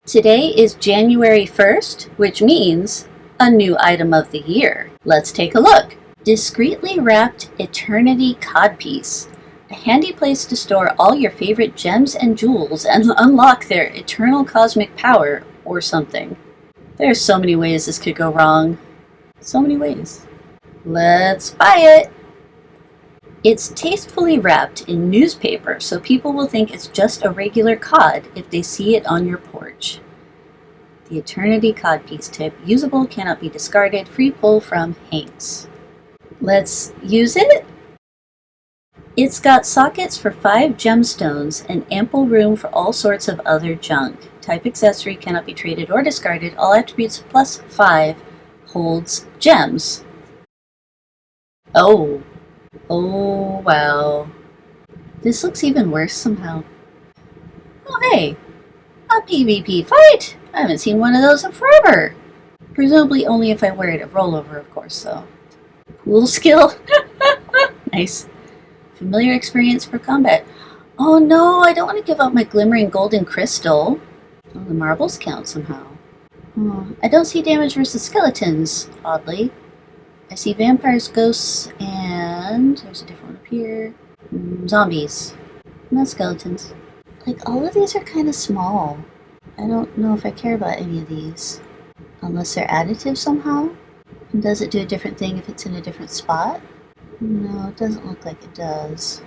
Today is January 1st, which means a new item of the year. Let's take a look. Discreetly wrapped Eternity Codpiece. A handy place to store all your favorite gems and jewels and unlock their eternal cosmic power or something. There are so many ways this could go wrong. So many ways. Let's buy it! It's tastefully wrapped in newspaper, so people will think it's just a regular cod if they see it on your porch. The Eternity Codpiece tip. Usable, cannot be discarded. Free pull from Hanks. Let's use it! It's got sockets for 5 gemstones and ample room for all sorts of other junk. Type accessory, cannot be traded or discarded. All attributes plus 5. Holds gems. Oh wow. This looks even worse somehow. Oh hey, a PvP fight! I haven't seen one of those in forever. Presumably only if I wear it at rollover, of course, though. Pool skill. Nice. Familiar experience per combat. Oh no, I don't want to give up my glimmering golden crystal. Oh, the marbles count somehow. Oh, I don't see damage versus skeletons, oddly. I see vampires, ghosts, and there's a different one up here. Zombies. No skeletons. Like, all of these are kind of small. I don't know if I care about any of these. Unless they're additive somehow. And does it do a different thing if it's in a different spot? No, it doesn't look like it does.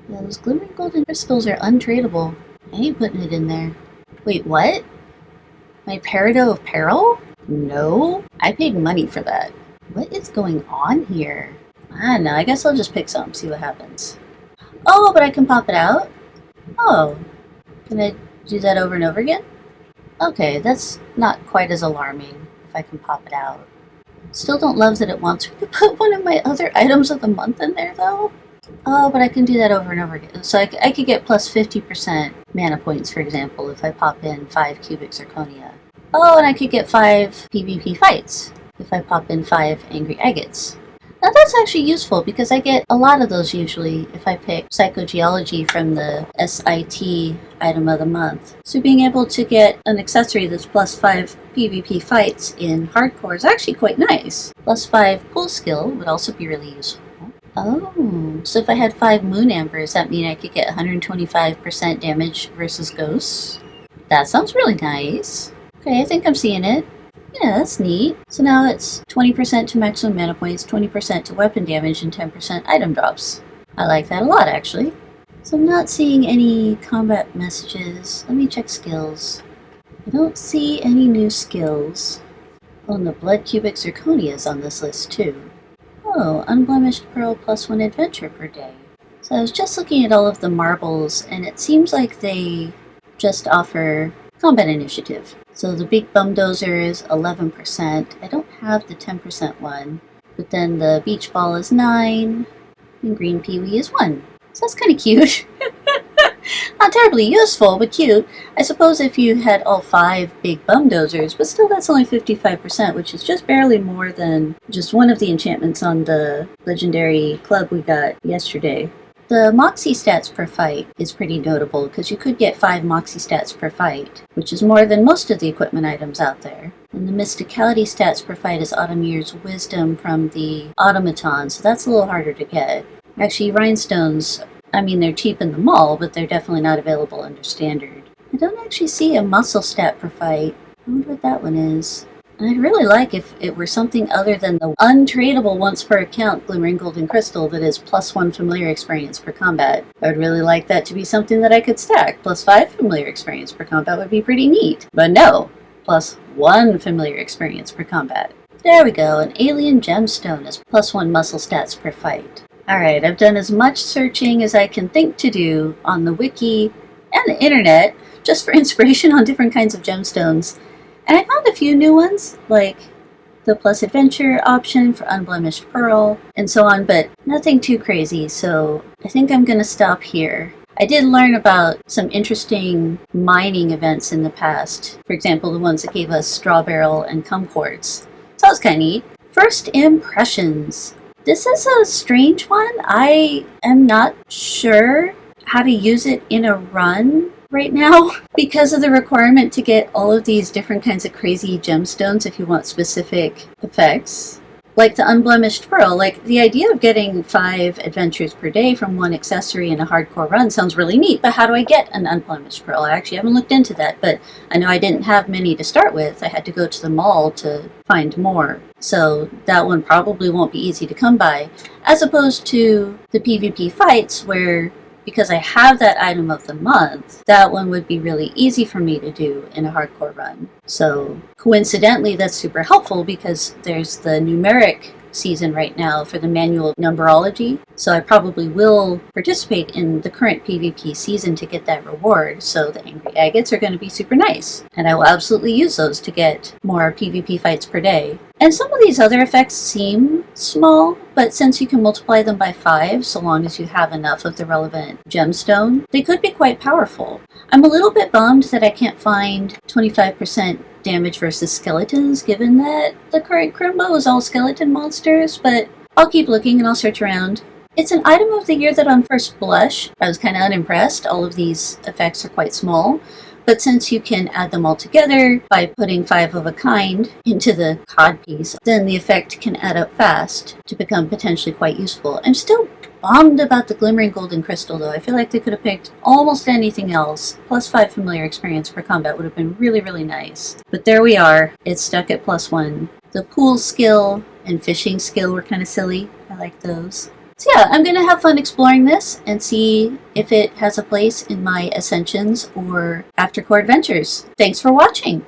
Yeah, those glimmering golden crystals are untradeable. I ain't putting it in there. Wait, what? My Peridot of Peril? No. I paid money for that. What is going on here? I don't know, I guess I'll just pick some, see what happens. Oh, but I can pop it out? Oh. Can I do that over and over again? Okay, that's not quite as alarming if I can pop it out. Still don't love that it wants me to put one of my other items of the month in there, though. Oh, but I can do that over and over again. So I could get plus 50% mana points, for example, if I pop in 5 cubic zirconia. Oh, and I could get 5 PvP fights if I pop in 5 angry agates. Now that's actually useful because I get a lot of those usually if I pick psychogeology from the SIT item of the month. So being able to get an accessory that's plus 5 PvP fights in hardcore is actually quite nice. Plus 5 pull skill would also be really useful. Oh, so if I had 5 moon ambers, that mean I could get 125% damage versus ghosts? That sounds really nice. Okay, I think I'm seeing it. Yeah, that's neat. So now it's 20% to maximum mana points, 20% to weapon damage, and 10% item drops. I like that a lot, actually. So I'm not seeing any combat messages. Let me check skills. I don't see any new skills. Oh, and the blood cubic zirconia is on this list, too. Oh, unblemished pearl plus 1 adventure per day. So I was just looking at all of the marbles, and it seems like they just offer combat initiative. So the big bumdozer is 11%. I don't have the 10% one. But then the beach ball is 9. And green peewee is 1. So that's kind of cute. Not terribly useful, but cute. I suppose if you had all 5 big bumdozers, but still that's only 55%, which is just barely more than just one of the enchantments on the legendary club we got yesterday. The Moxie stats per fight is pretty notable because you could get 5 Moxie stats per fight, which is more than most of the equipment items out there. And the Mysticality stats per fight is Autumnmir's Wisdom from the Automaton, so that's a little harder to get. Actually, Rhinestones, I mean, they're cheap in the mall, but they're definitely not available under Standard. I don't actually see a Muscle stat per fight. I wonder what that one is. And I'd really like if it were something other than the untradeable once per account glimmering golden crystal that is plus 1 familiar experience per combat. I would really like that to be something that I could stack. Plus 5 familiar experience per combat would be pretty neat. But no, plus 1 familiar experience per combat. There we go, an alien gemstone is plus 1 muscle stats per fight. Alright, I've done as much searching as I can think to do on the wiki and the internet just for inspiration on different kinds of gemstones. And I found a few new ones, like the plus adventure option for unblemished pearl, and so on, but nothing too crazy, so I think I'm going to stop here. I did learn about some interesting mining events in the past. For example, the ones that gave us straw barrel and kumquats. So that was kind of neat. First impressions. This is a strange one. I am not sure how to use it in a run. right now because of the requirement to get all of these different kinds of crazy gemstones if you want specific effects. Like the Unblemished Pearl, like the idea of getting 5 adventures per day from one accessory in a hardcore run sounds really neat, but how do I get an Unblemished Pearl? I actually haven't looked into that, but I know I didn't have many to start with. I had to go to the mall to find more. So that one probably won't be easy to come by, as opposed to the PvP fights where, because I have that item of the month, that one would be really easy for me to do in a hardcore run. So coincidentally, that's super helpful because there's the numeric season right now for the manual numerology. So I probably will participate in the current PvP season to get that reward. So the Angry Agates are going to be super nice. And I will absolutely use those to get more PvP fights per day. And some of these other effects seem small, but since you can multiply them by 5, so long as you have enough of the relevant gemstone, they could be quite powerful. I'm a little bit bummed that I can't find 25% damage versus skeletons, given that the current Crimbo is all skeleton monsters, but I'll keep looking and I'll search around. It's an item of the year that on first blush, I was kind of unimpressed. All of these effects are quite small. But since you can add them all together by putting 5 of a kind into the codpiece, then the effect can add up fast to become potentially quite useful. I'm still bummed about the Glimmering Golden Crystal though. I feel like they could have picked almost anything else. Plus 5 familiar experience per combat would have been really, really nice. But there we are. It's stuck at +1. The pool skill and fishing skill were kind of silly. I like those. So yeah, I'm going to have fun exploring this and see if it has a place in my Ascensions or Aftercore adventures. Thanks for watching!